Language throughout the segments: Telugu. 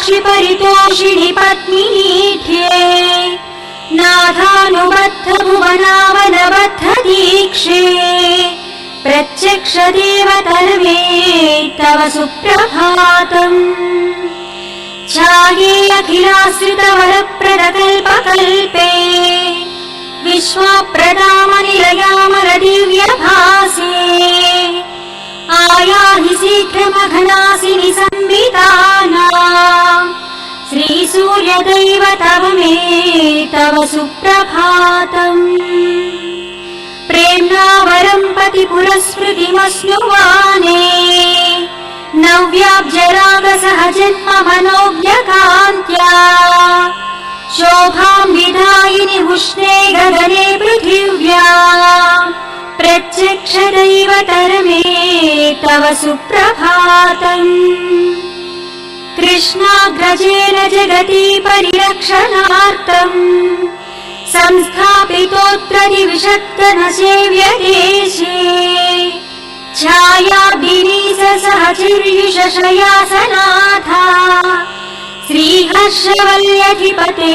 साक्षि परितोषिणि पत्नीठ्ये नाथानुबद्ध भुवनावनबद्ध दीक्षे प्रत्यक्ष देवतर्वे तव सुप्रभातम् ध्याये अखिलाश्रित वरप्रदकल्पकल्पे विश्वप्रदामनिलयामल दिव्यभासे आयाहि शीघ्रमघनासिनि संवितानां श्रीसूर्यदैवतव मे तव सुप्रभातम् प्रेम्णा वरं पति पुरस्मृतिमश्नुवाने नव्याब्जरागसहजन्म मनोज्ञकान्त्या शोभां विधायिनि उष्णे गगने पृथिव्या प्रत्यक्ष दैवतर्मे तव सुप्रभातम् कृष्णाग्रजेन जगति परिरक्षणार्थम् संस्थापितोऽत्र दिविषत्कनसेव्यदेशे छायाब्धिनीश सहचिर्युषशयासनाथा श्रीहर्षवल्यधिपते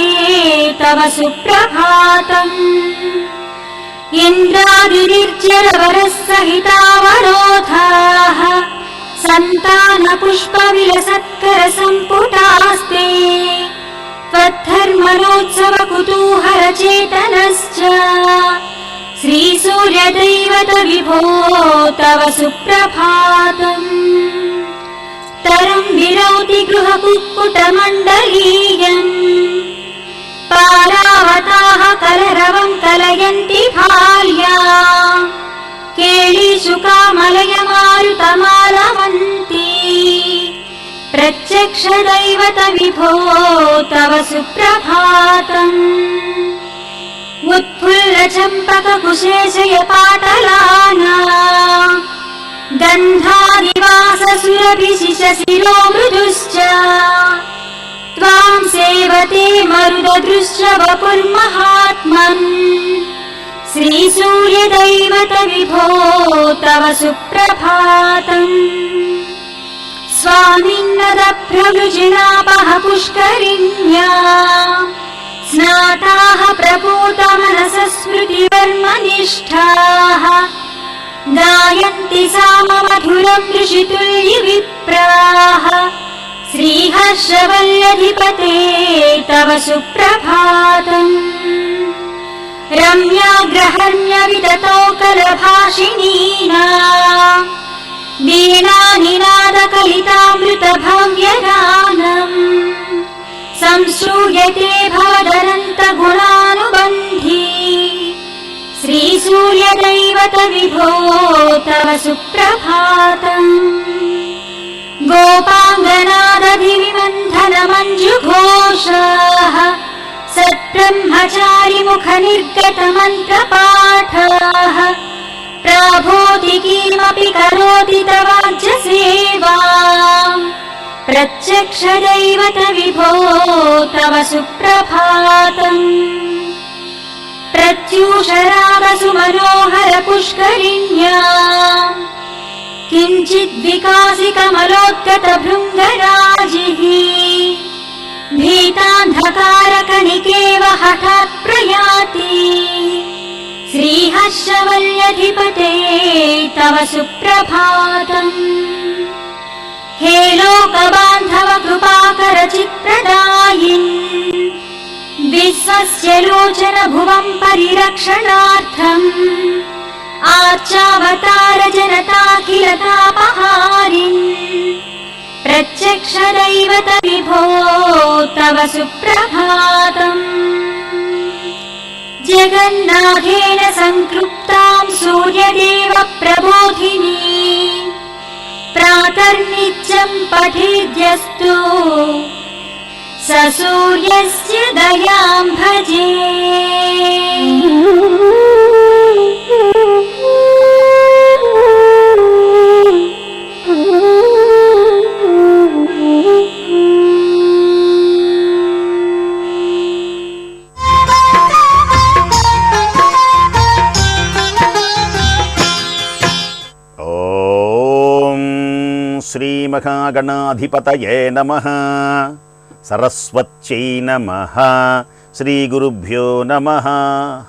तव सुप्रभातम् इन्द्रादिनिर्जरवरः सहितावरोधाः सन्तानपुष्पविलसत्करसम्पुटास्ते त्वद्धर्मणोत्सव कुतूहलचेतनश्च श्रीसूर्यदैवत विभो तव सुप्रभातम् तरं विरौति गृहकुक्कुटमण्डलीयम् पारावताः कलरवं कलयन्ति भार्या केळीशुकामलयमारुतमालवन्ती प्रत्यक्ष दैवत विभो तव सुप्रभातम् उत्फुल्ल चम्पक कुशेशय पाटलाना गन्धानिवास सुरभिशिष शिरो मृदुश्च त्वां सेवते मरुददृश्य वपुर्महात्मन् श्रीसूर्यदैवत विभो तव सुप्रभातम् स्वामिन्नदप्रवृजिनापः पुष्करिण्या स्नाताः प्रपूतमनसः स्मृतिवर्मनिष्ठाः गायन्ति साममधुरं ऋषितुल्यविप्राः श्रीहर्षवल्यधिपते तव सुप्रभातम् रम्याग्रहण्यविततोकलभाषिणीनां वीणानिनादकलितामृतभव्यगानम् संश्रूयते भवदनन्तगुणानुबन्धी श्रीसूर्यदैवत विभो तव सुप्रभातम् गोपाङ्गनादधिविमन्थनमञ्जुघोषाः सत्ब्रह्मचारिमुखनिर्गतमन्त्रपाठाः प्राभोति किमपि करोति तवाज्य सेवाम् प्रत्यक्ष दैवत विभो तव सुप्रभातम् प्रत्यूषरागसु मनोहर पुष्करिण्या किञ्चिद्विकासि कमलोद्गत भृङ्गराजिः भीतान्धकारकणिकेव हठात् प्रयाति श्रीहर्षवल्यधिपते तव सुप्रभातम् हे लोकबान्धव कृपाकर चित्प्रदायिन् विश्वस्य लोचन भुवं परिरक्षणार्थम् आर्चावतार जनताखिलतापहारिन् प्रत्यक्ष दैवत विभो तव सुप्रभातम् जगन्नाथेन संक्लृप्तां सूर्यदेव प्रबोधिनी प्रातर्नित्यं पठेद्यस्तु स सूर्यस्य दयां भजे। శ్రీమహాగణాధిపతయే నమః. సరస్వత్యై నమః. శ్రీ గురుభ్యో నమః.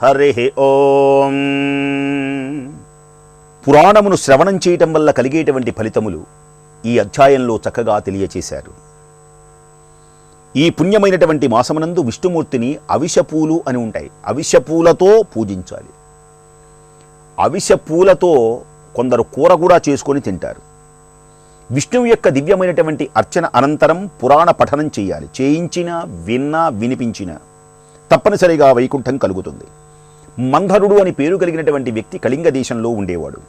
హరి ఓం. పురాణమును శ్రవణం చేయటం వల్ల కలిగేటువంటి ఫలితములు ఈ అధ్యాయంలో చక్కగా తెలియచేశారు. ఈ పుణ్యమైనటువంటి మాసమునందు విష్ణుమూర్తిని అవిశపూలు అని ఉంటాయి, అవిశపూలతో పూజించాలి. అవిశపూలతో కొందరు కూర కూడా చేసుకొని తింటారు. విష్ణువు యొక్క దివ్యమైనటువంటి అర్చన అనంతరం పురాణ పఠనం చేయాలి. చేయించినా విన్నా వినిపించినా తప్పనిసరిగా వైకుంఠం కలుగుతుంది. మంధరుడు అని పేరు కలిగినటువంటి వ్యక్తి కళింగ దేశంలో ఉండేవాడు.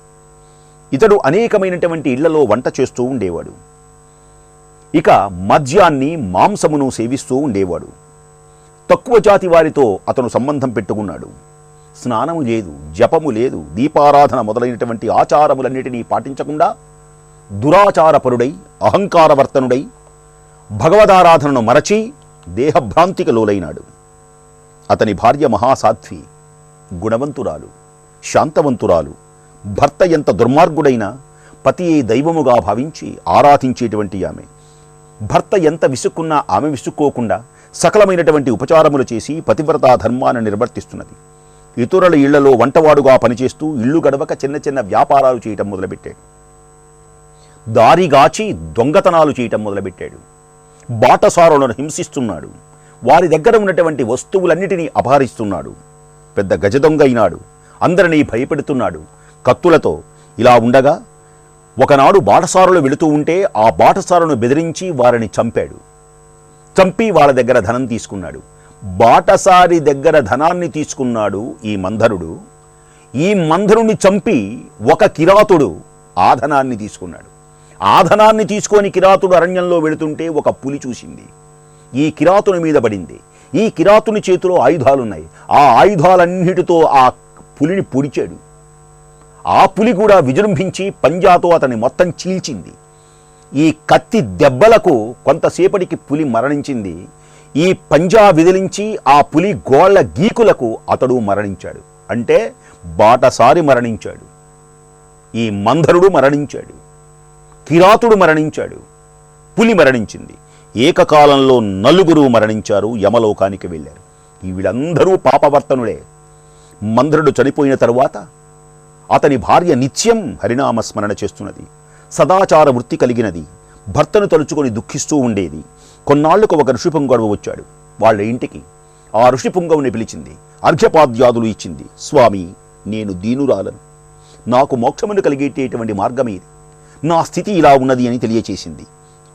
ఇతడు అనేకమైనటువంటి ఇళ్లలో వంట చేస్తూ ఉండేవాడు. ఇక మద్యాన్ని మాంసమును సేవిస్తూ ఉండేవాడు. తక్కువ జాతి వారితో అతను సంబంధం పెట్టుకున్నాడు. స్నానము లేదు, జపము లేదు, దీపారాధన మొదలైనటువంటి ఆచారములన్నిటినీ పాటించకుండా దురాచారపరుడై అహంకారవర్తనుడై భగవదారాధనను మరచి దేహభ్రాంతికి లోలైనాడు. అతని భార్య మహాసాధ్వి, గుణవంతురాలు, శాంతవంతురాలు. భర్త ఎంత దుర్మార్గుడైనా పతియే దైవముగా భావించి ఆరాధించేటువంటి ఆమె. భర్త ఎంత విసుక్కున్నా ఆమె విసుక్కోకుండా సకలమైనటువంటి ఉపచారములు చేసి పతివ్రతా ధర్మాన్ని నిర్వర్తిస్తున్నది. ఇతరుల ఇళ్లలో వంటవాడుగా పనిచేస్తూ ఇల్లు గడవక చిన్న చిన్న వ్యాపారాలు చేయటం మొదలుపెట్టాడు. దారిగాచి దొంగతనాలు చేయటం మొదలుపెట్టాడు. బాటసారులను హింసిస్తున్నాడు. వారి దగ్గర ఉన్నటువంటి వస్తువులన్నిటినీ అపహరిస్తున్నాడు. పెద్ద గజదొంగ అయినాడు. అందరినీ భయపెడుతున్నాడు కత్తులతో. ఇలా ఉండగా ఒకనాడు బాటసారులు వెళుతూ ఉంటే ఆ బాటసారులను బెదిరించి వారిని చంపాడు. చంపి వాళ్ళ దగ్గర ధనం తీసుకున్నాడు. బాటసారి దగ్గర ధనాన్ని తీసుకున్నాడు ఈ మంధరుడు. ఈ మంధరుని చంపి ఒక కిరాతుడు ఆ ధనాన్ని తీసుకున్నాడు. ఆ ధనాన్ని తీసుకొని కిరాతుడు అరణ్యంలో వెళుతుంటే ఒక పులి చూసింది. ఈ కిరాతుని మీద పడింది. ఈ కిరాతుని చేతిలో ఆయుధాలున్నాయి. ఆ ఆయుధాలన్నిటితో ఆ పులిని పొడిచాడు. ఆ పులి కూడా విజృంభించి పంజాతో అతన్ని మొత్తం చీల్చింది. ఈ కత్తి దెబ్బలకు కొంతసేపటికి పులి మరణించింది. ఈ పంజా విదిలించి ఆ పులి గోళ్ల గీకులకు అతడు మరణించాడు. అంటే బాటసారి మరణించాడు, ఈ మంధరుడు మరణించాడు, కిరాతుడు మరణించాడు, పులి మరణించింది. ఏకకాలంలో నలుగురు మరణించారు, యమలోకానికి వెళ్ళారు. వీళ్ళందరూ పాపవర్తనులే. మంధరుడు చనిపోయిన తరువాత అతని భార్య నిత్యం హరినామస్మరణ చేస్తున్నది. సదాచార వృత్తి కలిగినది. భర్తను తలుచుకొని దుఃఖిస్తూ ఉండేది. కొన్నాళ్లకు ఒక ఋషిపుంగవుడు వచ్చాడు వాళ్ళ ఇంటికి. ఆ ఋషిపుంగవుని పిలిచింది, అర్ఘ్యపాద్యాదులు ఇచ్చింది. స్వామి, నేను దీనురాలను, నాకు మోక్షమును కలిగేటటువంటి మార్గమేది, నా స్థితి ఇలా ఉన్నది అని తెలియచేసింది.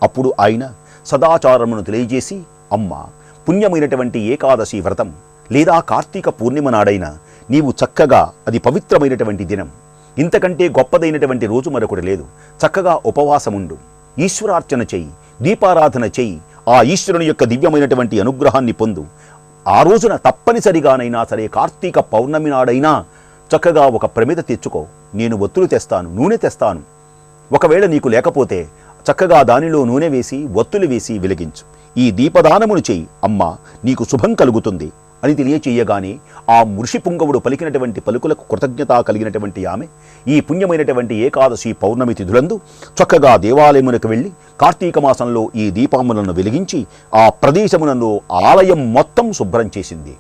అప్పుడు ఆయన సదాచారమును తెలియజేసి, అమ్మ, పుణ్యమైనటువంటి ఏకాదశి వ్రతం లేదా కార్తీక పూర్ణిమ నాడైనా నీవు చక్కగా, అది పవిత్రమైనటువంటి దినం, ఇంతకంటే గొప్పదైనటువంటి రోజు మరొకటి లేదు, చక్కగా ఉపవాసముండు, ఈశ్వరార్చన చెయ్యి, దీపారాధన చెయ్యి, ఆ ఈశ్వరుని యొక్క దివ్యమైనటువంటి అనుగ్రహాన్ని పొందు. ఆ రోజున తప్పనిసరిగానైనా సరే కార్తీక పౌర్ణమి నాడైనా చక్కగా ఒక ప్రమిద తెచ్చుకో, నేను ఒత్తులు తెస్తాను, నూనె తెస్తాను. ఒకవేళ నీకు లేకపోతే చక్కగా దానిలో నూనె వేసి ఒత్తులు వేసి వెలిగించు. ఈ దీపదానమును చెయ్యి, అమ్మా, నీకు శుభం కలుగుతుంది అని తెలియచేయగానే ఆ ఋషిపుంగవుడు పలికినటువంటి పలుకులకు కృతజ్ఞత కలిగినటువంటి ఆమె ఈ పుణ్యమైనటువంటి ఏకాదశి పౌర్ణమి తిథులందు చక్కగా దేవాలయమునకు వెళ్ళి కార్తీక మాసంలో ఈ దీపములను వెలిగించి ఆ ప్రదేశమునందు ఆలయం మొత్తం శుభ్రం చేసింది.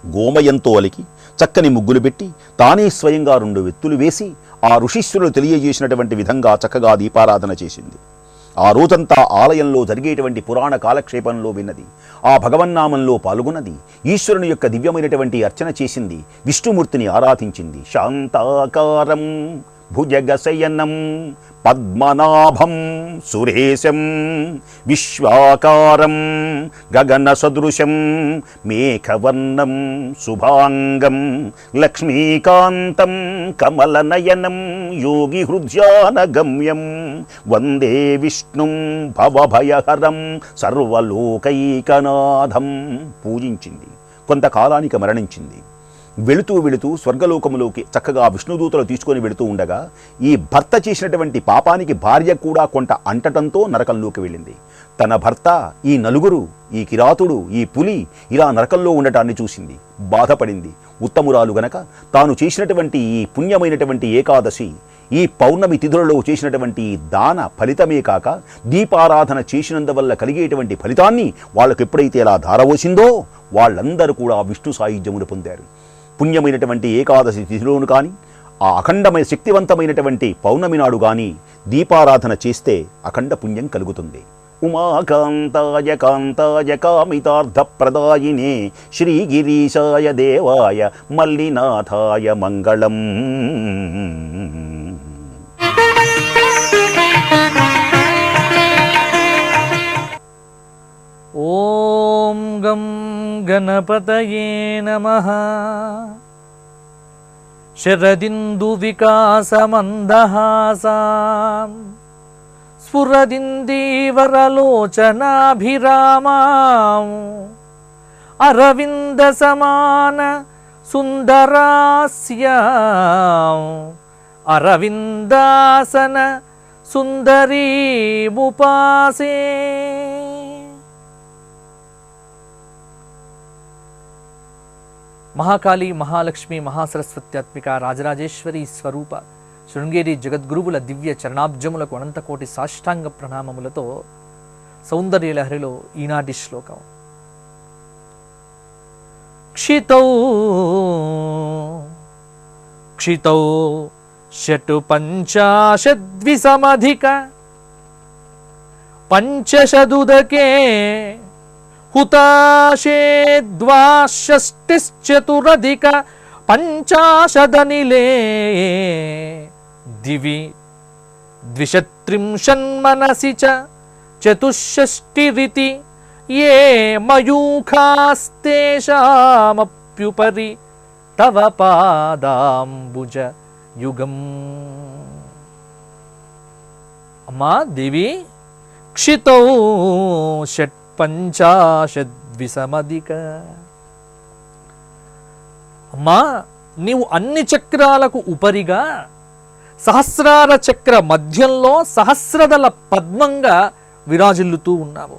గోమయంతో అలికి చక్కని ముగ్గులు పెట్టి తానే స్వయంగా 2 వెత్తులు వేసి ఆ ఋషీశ్వరులు తెలియజేసినటువంటి విధంగా చక్కగా దీపారాధన చేసింది. ఆ రోజంతా ఆలయంలో జరిగేటువంటి పురాణ కాలక్షేపంలో విన్నది, ఆ భగవన్నామంలో పాల్గొన్నది, ఈశ్వరుని యొక్క దివ్యమైనటువంటి అర్చన చేసింది, విష్ణుమూర్తిని ఆరాధించింది. శాంతాకారం భుజగశయనం పద్మనాభం సురేశం విశ్వాకారం గగన సదృశం మేఘవర్ణం శుభాంగం లక్ష్మీకాంతం కమలనయనం యోగి హృద్యానగమ్యం వందే విష్ణుం భవభయహరం సర్వలోకైకనాథం పూజించింది. కొంతకాలానికి మరణించింది. వెళుతూ స్వర్గలోకములోకి చక్కగా విష్ణుదూతలు తీసుకొని వెళుతూ ఉండగా ఈ భర్త చేసినటువంటి పాపానికి భార్య కూడా కొంత అంటటంతో నరకంలోకి వెళ్ళింది. తన భర్త, ఈ నలుగురు, ఈ కిరాతుడు, ఈ పులి ఇలా నరకంలో ఉండటాన్ని చూసింది, బాధపడింది. ఉత్తమురాలు గనక తాను చేసినటువంటి ఈ పుణ్యమైనటువంటి ఏకాదశి, ఈ పౌర్ణమి తిథులలో చేసినటువంటి దాన ఫలితమే కాక దీపారాధన చేసినందువల్ల కలిగేటువంటి ఫలితాన్ని వాళ్ళకు ఎప్పుడైతే అలా ధారవోసిందో వాళ్ళందరూ కూడా విష్ణు సాయుధ్యమును పొందారు. పుణ్యమైనటువంటి ఏకాదశి తిథిలోను కానీ ఆ అఖండమైన శక్తివంతమైనటువంటి పౌర్ణమి నాడు కానీ దీపారాధన చేస్తే అఖండ పుణ్యం కలుగుతుంది. ఉమాకాంతాయ కాంతాయ కామితార్థప్రదాయినే శ్రీగిరీశాయ దేవాయ మల్లినాథాయ మంగళం. ఓం గం గణపతయే నమః. శరదిందు వికాసమందహాసాం స్ఫురదిందీవరలోచనాభిరామాం అరవింద సమాన సుందరాస్యాం అరవిందాసన సుందరీముపాసే. మహాకాళి, మహాలక్ష్మి, మహాసరస్వత్యాత్మిక, రాజరాజేశ్వరి స్వరూప శృంగేరి జగద్గురువుల దివ్య చరణాబ్జములకు అనంతకోటి సాష్టాంగ ప్రణామములతో సౌందర్యలహరిలో ఈనాటి శ్లోకం. క్షితౌ క్షితౌ షటు పంచాశద్విసమధిక పంచశదుదకే హుతాశే ద్వాషష్టిశ్చతురధిక పంచాశదనిలే దివి ద్విషత్రింశన్మనసి చ చతుషష్టిరితి ఏ మయూఖాస్తేషామప్యుపరి తవ పాదాంబుజ యుగం. అమ్మా దేవి, క్షితౌ షట్ పంచాశద్విసమధిక. అమ్మా, నీవు అన్ని చక్రాలకు ఉపరిగా సహస్రార చక్ర మధ్యంలో సహస్రదళ పద్మంగా విరాజిల్లుతూ ఉన్నావు.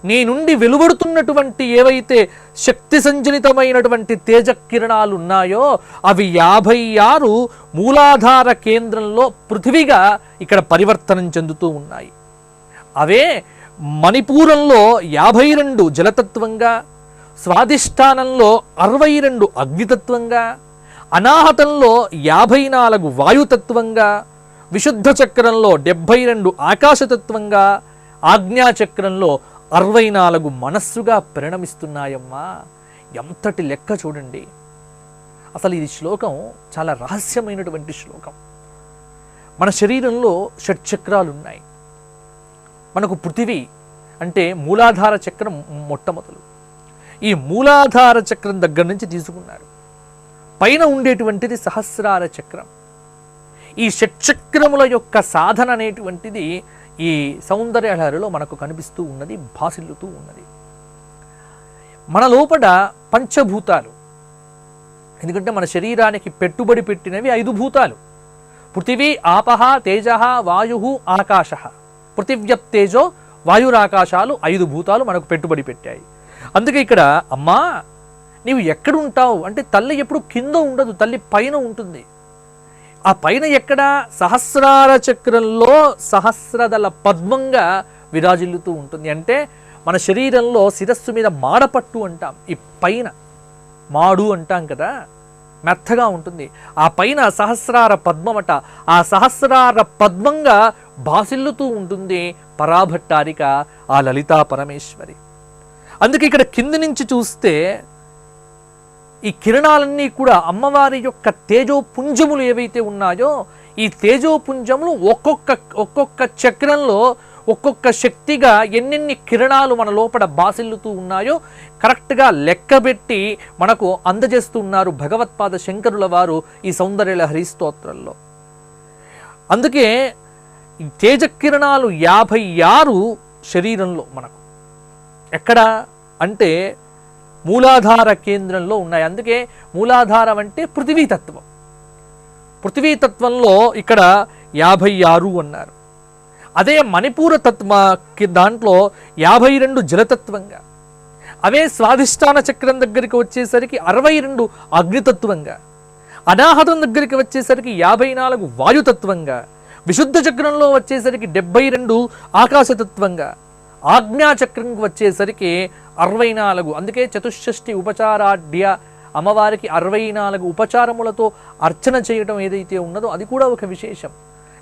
నీ నుండి వెలువడుతున్నటువంటి ఏవైతే శక్తి సంజనితమైనటువంటి తేజకిరణాలు ఉన్నాయో అవి 56 మూలాధార కేంద్రంలో పృథివిగా ఇక్కడ పరివర్తనం చెందుతూ ఉన్నాయి. అవే మణిపూరంలో 52 జలతత్వంగా, స్వాధిష్టానంలో 62 అగ్నితత్వంగా, అనాహతంలో 54 వాయుతత్వంగా, విశుద్ధ చక్రంలో 72 ఆకాశతత్వంగా, ఆజ్ఞాచక్రంలో 64 మనస్సుగా పరిణమిస్తున్నాయమ్మా. ఎంతటి లెక్క చూడండి. అసలు ఈ శ్లోకం చాలా రహస్యమైనటువంటి శ్లోకం. మన శరీరంలో షట్చక్రాలు ఉన్నాయి. మనకు పృథివీ అంటే మూలాధార చక్రం మొట్టమొదలు. ఈ మూలాధార చక్రం దగ్గర నుంచి తీసుకున్నారు. పైన ఉండేటువంటిది సహస్రార చక్రం. ఈ షట్చక్రముల యొక్క సాధన అనేటువంటిది ఈ సౌందర్యలహరిలో మనకు కనిపిస్తూ ఉన్నది, భాసిల్లుతూ ఉన్నది. మన లోపల పంచభూతాలు, ఎందుకంటే మన శరీరానికి పెట్టుబడి పెట్టినవి 5 భూతాలు. పృథివీ, ఆపహ, తేజ, వాయు, ఆకాశ. పృథివ్యప్తేజో వాయురాకాశాలు 5 భూతాలు మనకు పెట్టుబడి పెట్టాయి. అందుకే ఇక్కడ అమ్మా నీవు ఎక్కడుంటావు అంటే తల్లి ఎప్పుడు కింద ఉండదు, తల్లి పైన ఉంటుంది. ఆ పైన ఎక్కడ? సహస్రార చక్రంలో సహస్రదళ పద్మంగా విరాజిల్లుతూ ఉంటుంది. అంటే మన శరీరంలో శిరస్సు మీద మాడపట్టు అంటాం, ఈ పైన మాడు అంటాం కదా, మెత్తగా ఉంటుంది. ఆ పైన సహస్రార పద్మమట. ఆ సహస్రార పద్మంగా భాసిల్లుతూ ఉంటుంది పరాభట్టారిక ఆ లలితా పరమేశ్వరి. అందుకే ఇక్కడ కింది నుంచి చూస్తే ఈ కిరణాలన్నీ కూడా అమ్మవారి యొక్క తేజోపుంజములు ఏవైతే ఉన్నాయో ఈ తేజోపుంజములు ఒక్కొక్క చక్రంలో ఒక్కొక్క శక్తిగా ఎన్నెన్ని కిరణాలు మన లోపల బాసిల్లుతూ ఉన్నాయో కరెక్ట్గా లెక్కబెట్టి మనకు అందజేస్తున్నారు భగవత్పాద శంకరుల వారు ఈ సౌందర్యలహరి స్తోత్రంలో. అందుకే ఈ తేజకిరణాలు 56 శరీరంలో మనకు ఎక్కడ అంటే మూలాధార కేంద్రంలో ఉన్నాయి. అందుకే మూలాధారం అంటే పృథివీతత్వం. పృథివీతత్వంలో ఇక్కడ 56 అన్నారు. అదే మణిపూర తత్వ దాంట్లో 52 జలతత్వంగా, అవే స్వాధిష్టాన చక్రం దగ్గరికి వచ్చేసరికి 62 అగ్నితత్వంగా, అనాహతం దగ్గరికి వచ్చేసరికి 54 వాయుతత్వంగా, విశుద్ధ చక్రంలో వచ్చేసరికి 72 ఆకాశతత్వంగా, ఆజ్ఞాచక్రంకి వచ్చేసరికి 64. అందుకే చతుషష్ఠి ఉపచారాఢ్య అమ్మవారికి 64 ఉపచారములతో అర్చన చేయటం ఏదైతే ఉన్నదో అది కూడా ఒక విశేషం.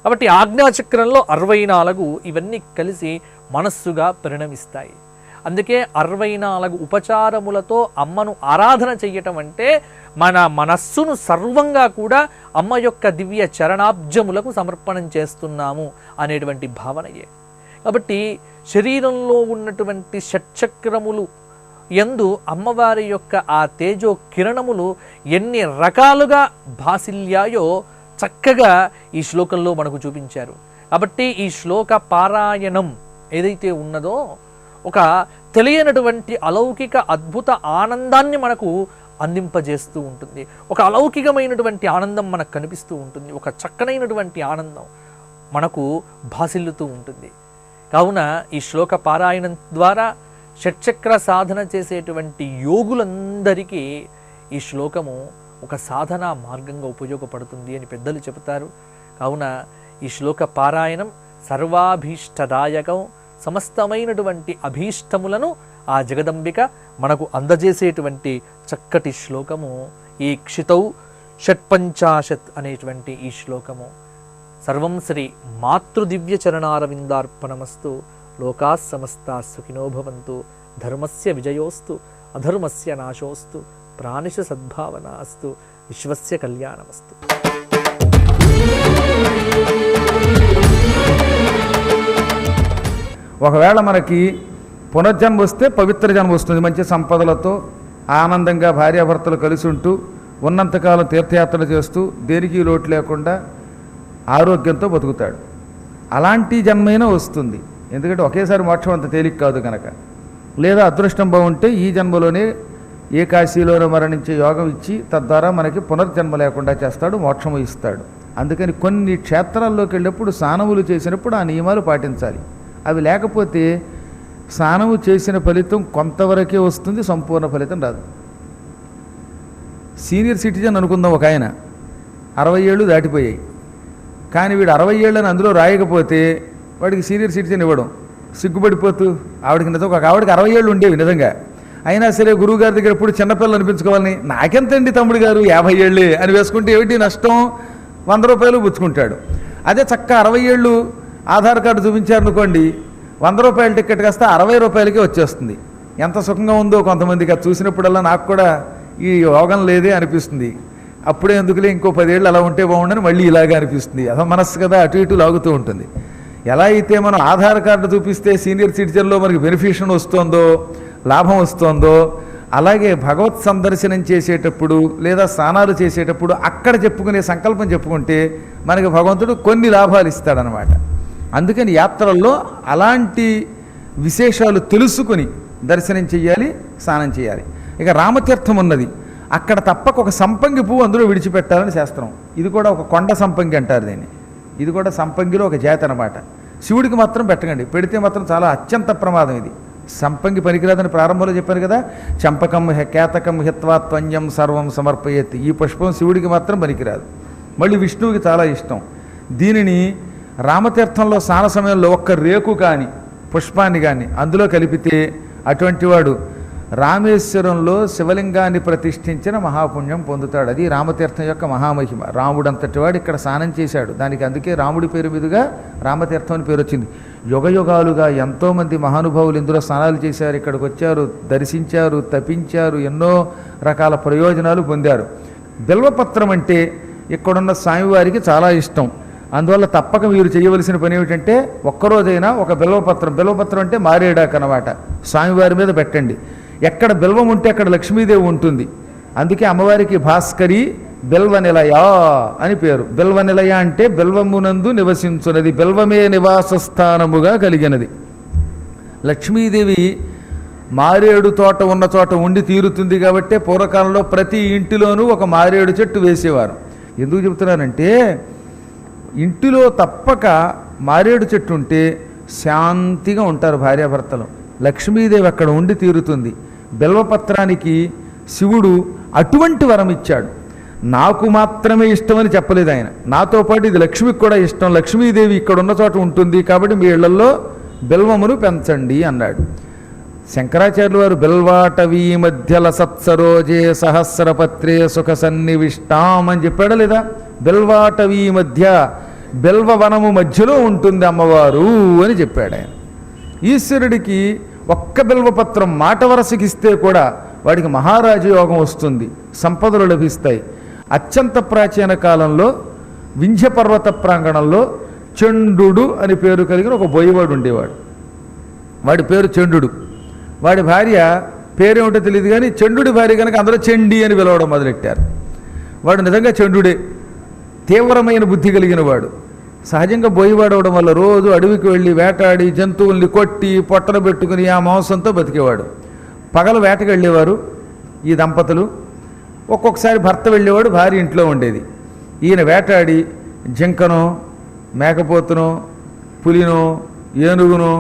కాబట్టి ఆజ్ఞాచక్రంలో 64 ఇవన్నీ కలిసి మనస్సుగా పరిణమిస్తాయి. అందుకే 64 ఉపచారములతో అమ్మను ఆరాధన చెయ్యటం అంటే మన మనస్సును సర్వంగా కూడా అమ్మ యొక్క దివ్య చరణాబ్జములకు సమర్పణం చేస్తున్నాము అనేటువంటి భావనయే. కాబట్టి శరీరంలో ఉన్నటువంటి షట్చక్రములు యందు అమ్మవారి యొక్క ఆ తేజో కిరణములు ఎన్ని రకాలుగా భాసిల్యాయో చక్కగా ఈ శ్లోకంలో మనకు చూపించారు. కాబట్టి ఈ శ్లోక పారాయణం ఏదైతే ఉన్నదో ఒక తెలియనటువంటి అలౌకిక అద్భుత ఆనందాన్ని మనకు అందింపజేస్తూ ఉంటుంది. ఒక అలౌకికమైనటువంటి ఆనందం మనకు కనిపిస్తూ ఉంటుంది. ఒక చక్కనైనటువంటి ఆనందం మనకు భాసిల్లుతూ ఉంటుంది. కావున ఈ శ్లోక పారాయణం ద్వారా షట్చక్ర సాధన చేసేటువంటి యోగులందరికీ ఈ శ్లోకము ఒక సాధనా మార్గంగా ఉపయోగపడుతుంది అని పెద్దలు చెబుతారు. కావున ఈ శ్లోక పారాయణం సర్వాభీష్టదాయకం, సమస్తమైనటువంటి అభీష్టములను ఆ జగదంబిక మనకు అందజేసేటువంటి చక్కటి శ్లోకము ఈ క్షితౌ షట్పంచాశత్ అనేటువంటి ఈ శ్లోకము. సర్వం శ్రీ మాతృదివ్య చరణారవిందార్పణమస్తు. లోకా సమస్తా సుఖినో భవంతు. ధర్మస్య విజయోస్తు, అధర్మస్య నాశోస్తు. ప్రాణిష సద్భావన అస్తు. విశ్వస్య కళ్యాణమస్తు. ఒకవేళ మనకి పునర్జన్మ వస్తే పవిత్ర జన్మ వస్తుంది. మంచి సంపదలతో ఆనందంగా భార్యాభర్తలు కలిసి ఉంటూ ఉన్నంతకాలం తీర్థయాత్రలు చేస్తూ దేనికి లోటు లేకుండా ఆరోగ్యంతో బతుకుతాడు. అలాంటి జన్మైనా వస్తుంది. ఎందుకంటే ఒకేసారి మోక్షం అంత తేలిక కాదు కనుక. లేదా అదృష్టం బాగుంటే ఈ జన్మలోనే ఏ కాశీలోనే మరణించే యోగం ఇచ్చి తద్వారా మనకి పునర్జన్మ లేకుండా చేస్తాడు, మోక్షము ఇస్తాడు. అందుకని కొన్ని క్షేత్రాల్లోకి వెళ్ళినప్పుడు స్నానములు చేసినప్పుడు ఆ నియమాలు పాటించాలి. అవి లేకపోతే స్నానము చేసిన ఫలితం కొంతవరకే వస్తుంది, సంపూర్ణ ఫలితం రాదు. సీనియర్ సిటిజన్ అనుకుందాం, ఒక ఆయన 60 ఏళ్ళు దాటిపోయాయి, కానీ వీడు 60 ఏళ్ళని అందులో రాయకపోతే వాడికి సీనియర్ సిటిజన్ ఇవ్వడం సిగ్గుపడిపోతూ ఆవిడకి నిజం ఒక ఆవిడకి 60 ఏళ్ళు ఉండేవి నిజంగా. అయినా సరే గురువుగారి దగ్గర ఎప్పుడు చిన్నపిల్లలు అనిపించుకోవాలని, నాకెంతండి తమ్ముడు గారు 50 ఏళ్ళే అని వేసుకుంటే ఏమిటి నష్టం, 100 రూపాయలు పుచ్చుకుంటాడు. అదే చక్క 60 ఏళ్ళు ఆధార్ కార్డు చూపించారనుకోండి, 100 రూపాయల టికెట్ కాస్త 60 రూపాయలకే వచ్చేస్తుంది. ఎంత సుఖంగా ఉందో కొంతమందికి అది చూసినప్పుడల్లా. నాకు కూడా ఈ యోగం లేదే అనిపిస్తుంది. అప్పుడే ఎందుకులే ఇంకో 10 ఏళ్ళు అలా ఉంటే బాగుండని మళ్ళీ ఇలాగే అనిపిస్తుంది. అదో మనస్సు కదా, అటు ఇటు లాగుతూ ఉంటుంది. ఎలా అయితే మనం ఆధార్ కార్డు చూపిస్తే సీనియర్ సిటిజన్లో మనకి బెనిఫిషన్ వస్తుందో, లాభం వస్తుందో, అలాగే భగవత్ సందర్శనం చేసేటప్పుడు లేదా స్నానాలు చేసేటప్పుడు అక్కడ చెప్పుకునే సంకల్పం చెప్పుకుంటే మనకి భగవంతుడు కొన్ని లాభాలు ఇస్తాడనమాట. అందుకని యాత్రల్లో అలాంటి విశేషాలు తెలుసుకుని దర్శనం చెయ్యాలి, స్నానం చేయాలి. ఇక రామతీర్థం ఉన్నది, అక్కడ తప్పక ఒక సంపంగి పువ్వు అందులో విడిచిపెట్టాలని శాస్త్రం. ఇది కూడా ఒక కొండ సంపంగి అంటారు దీన్ని. ఇది కూడా సంపంగిలో ఒక జాతి అనమాట. శివుడికి మాత్రం పెట్టకండి, పెడితే మాత్రం చాలా అత్యంత ప్రమాదం. ఇది సంపంగి పనికిరాదని ప్రారంభంలో చెప్పాను కదా. చంపకం కేతకం హిత్వా త్వన్యం సర్వం సమర్పయేత్. ఈ పుష్పం శివుడికి మాత్రం పనికిరాదు, మళ్ళీ విష్ణువుకి చాలా ఇష్టం. దీనిని రామతీర్థంలో స్నాన సమయంలో ఒక్క రేకు కానీ పుష్పాన్ని కానీ అందులో కలిపితే అటువంటి వాడు రామేశ్వరంలో శివలింగాన్ని ప్రతిష్ఠించిన మహాపుణ్యం పొందుతాడు. అది రామతీర్థం యొక్క మహామహిమ. రాముడంతటి వాడు ఇక్కడ స్నానం చేశాడు, దానికి అందుకే రాముడి పేరు మీదుగా రామతీర్థం అని పేరు వచ్చింది. యుగయుగాలుగా ఎంతోమంది మహానుభావులు ఇందులో స్నానాలు చేశారు, ఇక్కడికి వచ్చారు, దర్శించారు, తపించారు, ఎన్నో రకాల ప్రయోజనాలు పొందారు. బిల్వపత్రం అంటే ఇక్కడున్న స్వామివారికి చాలా ఇష్టం. అందువల్ల తప్పక మీరు చేయవలసిన పని ఏమిటంటే ఒక్కరోజైనా ఒక బిల్వపత్రం అంటే మారేడాకు అన్నమాట, స్వామివారి మీద పెట్టండి. ఎక్కడ బిల్వం ఉంటే అక్కడ లక్ష్మీదేవి ఉంటుంది. అందుకే అమ్మవారికి భాస్కరి బిల్వనిలయ అని పేరు. బిల్వనిలయ అంటే బిల్వమునందు నివసించున్నది, బిల్వమే నివాస స్థానముగా కలిగినది. లక్ష్మీదేవి మారేడు తోట ఉన్న చోట ఉండి తీరుతుంది కాబట్టి పూర్వకాలంలో ప్రతి ఇంటిలోనూ ఒక మారేడు చెట్టు వేసేవారు. ఎందుకు చెబుతున్నానంటే ఇంటిలో తప్పక మారేడు చెట్టు ఉంటే శాంతిగా ఉంటారు భార్యాభర్తలు. లక్ష్మీదేవి అక్కడ ఉండి తీరుతుంది. బిల్వపత్రానికి శివుడు అటువంటి వరం ఇచ్చాడు. నాకు మాత్రమే ఇష్టమని చెప్పలేదు ఆయన. నాతో పాటు ఇది లక్ష్మికి కూడా ఇష్టం, లక్ష్మీదేవి ఇక్కడ ఉన్న చోట ఉంటుంది కాబట్టి మీ ఇళ్లలో బిల్వమును పెంచండి అన్నాడు. శంకరాచార్యులు వారు బిల్వాటవీ మధ్యల సత్సరోజే సహస్రపత్రే సుఖ సన్నివిష్టాం అని చెప్పాడా లేదా? బిల్వాటవీ మధ్య, బిల్వవనము మధ్యలో ఉంటుంది అమ్మవారు అని చెప్పాడు ఆయన. ఈశ్వరుడికి ఒక్క బిల్వపత్రం మాట వరసకి ఇస్తే కూడా వాడికి మహారాజు యోగం వస్తుంది, సంపదలు లభిస్తాయి. అత్యంత ప్రాచీన కాలంలో వింధ్య పర్వత ప్రాంగణంలో చండు అని పేరు కలిగిన ఒక బోయవాడు ఉండేవాడు. వాడి పేరు చండు. వాడి భార్య పేరేమిటో తెలియదు కానీ చండు భార్య కనుక అందరూ చండి అని పిలవడం మొదలెట్టారు. వాడు నిజంగా చండుడే, తీవ్రమైన బుద్ధి కలిగిన వాడు. సహజంగా బోయవాడు అవడం వల్ల రోజు అడవికి వెళ్ళి వేటాడి జంతువుల్ని కొట్టి పొట్టలు పెట్టుకుని ఆ మాంసంతో బతికేవాడు. పగలు వేటకు వెళ్ళేవారు ఈ దంపతులు. ఒక్కొక్కసారి భర్త వెళ్ళేవాడు, భార్య ఇంట్లో ఉండేది. ఈయన వేటాడి జింకనో మేకపోతునో పులినో ఏనుగునో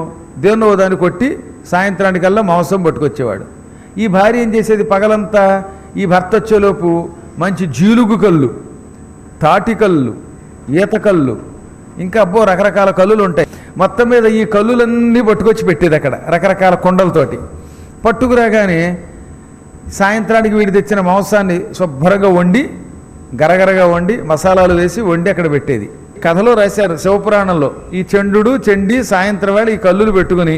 దేన్నో దాన్ని కొట్టి సాయంత్రానికల్లా మాంసం పట్టుకొచ్చేవాడు. ఈ భార్య ఏం చేసేది, పగలంతా ఈ భర్త వచ్చేలోపు మంచి జీలుగు కళ్ళు, తాటికళ్ళు, ఈతకళ్ళు, ఇంకా అబ్బో రకరకాల కళ్ళులు ఉంటాయి. మొత్తం మీద ఈ కళ్ళులన్నీ పట్టుకొచ్చి పెట్టేది అక్కడ రకరకాల కొండలతోటి. పట్టుకురాగానే సాయంత్రానికి వీడి తెచ్చిన మాంసాన్ని శుభ్రంగా వండి గరగరగా వండి మసాలాలు వేసి వండి అక్కడ పెట్టేది. కథలో రాశారు శివపురాణంలో, ఈ చండు చండి సాయంత్రం వేళ ఈ కళ్ళులు పెట్టుకుని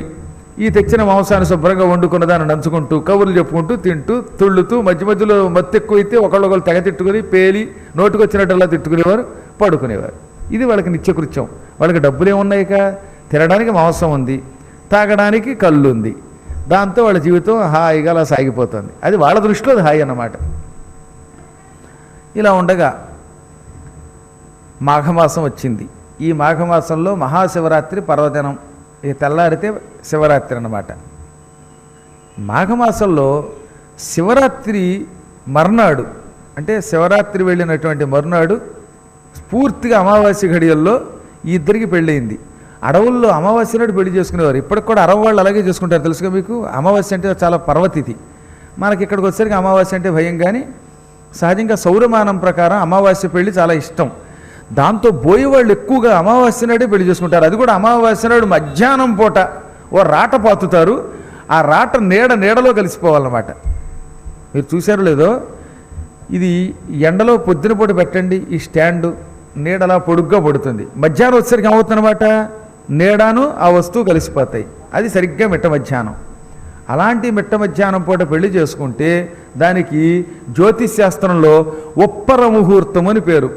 ఈ తెచ్చిన మాంసాన్ని శుభ్రంగా వండుకున్న దాన్ని నంచుకుంటూ కబుర్లు చెప్పుకుంటూ తింటూ తుళ్ళుతూ మధ్య మధ్యలో మత్తు ఎక్కువైతే ఒకళ్ళొకళ్ళు తెగ తిట్టుకుని పేలి నోటుకొచ్చినట్టల్లా తిట్టుకునేవారు, పడుకునేవారు. ఇది వాళ్ళకి నిత్యకృత్యం. వాళ్ళకి డబ్బులు ఏమున్నాయిక, తినడానికి మాంసం ఉంది, తాగడానికి కళ్ళు ఉంది, దాంతో వాళ్ళ జీవితం హాయిగా అలా సాగిపోతుంది. అది వాళ్ళ దృష్టిలో అది హాయి అన్నమాట. ఇలా ఉండగా మాఘమాసం వచ్చింది. ఈ మాఘమాసంలో మహాశివరాత్రి పర్వదినం, ఈ తెల్లారితే శివరాత్రి అన్నమాట. మాఘమాసంలో శివరాత్రి మర్నాడు, అంటే శివరాత్రి వెళ్ళినటువంటి మర్నాడు పూర్తిగా అమావాస్య ఘడియల్లో ఈ ఇద్దరికి పెళ్ళయింది. అడవుల్లో అమావాస్య నాడు పెళ్లి చేసుకునేవారు. ఇప్పటికి కూడా అరవ వాళ్ళు అలాగే చేసుకుంటారు, తెలుసుగా మీకు. అమావాస్య అంటే చాలా పర్వతిథి. మనకి ఇక్కడికి వచ్చేసరికి అమావాస్య అంటే భయం, కానీ సహజంగా సౌరమానం ప్రకారం అమావాస్య పెళ్లి చాలా ఇష్టం. దాంతో బోయేవాళ్ళు ఎక్కువగా అమావాస్య నాడే పెళ్లి చేసుకుంటారు. అది కూడా అమావాస్య నాడు మధ్యాహ్నం పూట ఓ రాట పాతుతారు. ఆ రాట నీడలో కలిసిపోవాలన్నమాట. మీరు చూశారో లేదో, ఇది ఎండలో పొద్దున పూట పెట్టండి, ఈ స్టాండు నీడలా పొడుగ్గా పడుతుంది. మధ్యాహ్నం వచ్చేసరికి ఏమవుతుందన్నమాట, నీడను ఆ వస్తువు కలిసిపోతాయి. అది సరిగ్గా మిట్ట మధ్యాహ్నం. అలాంటి మిట్ట మధ్యాహ్నం పూట పెళ్లి చేసుకుంటే దానికి జ్యోతిష్ శాస్త్రంలో ఉప్పర ముహూర్తం అని పేరు.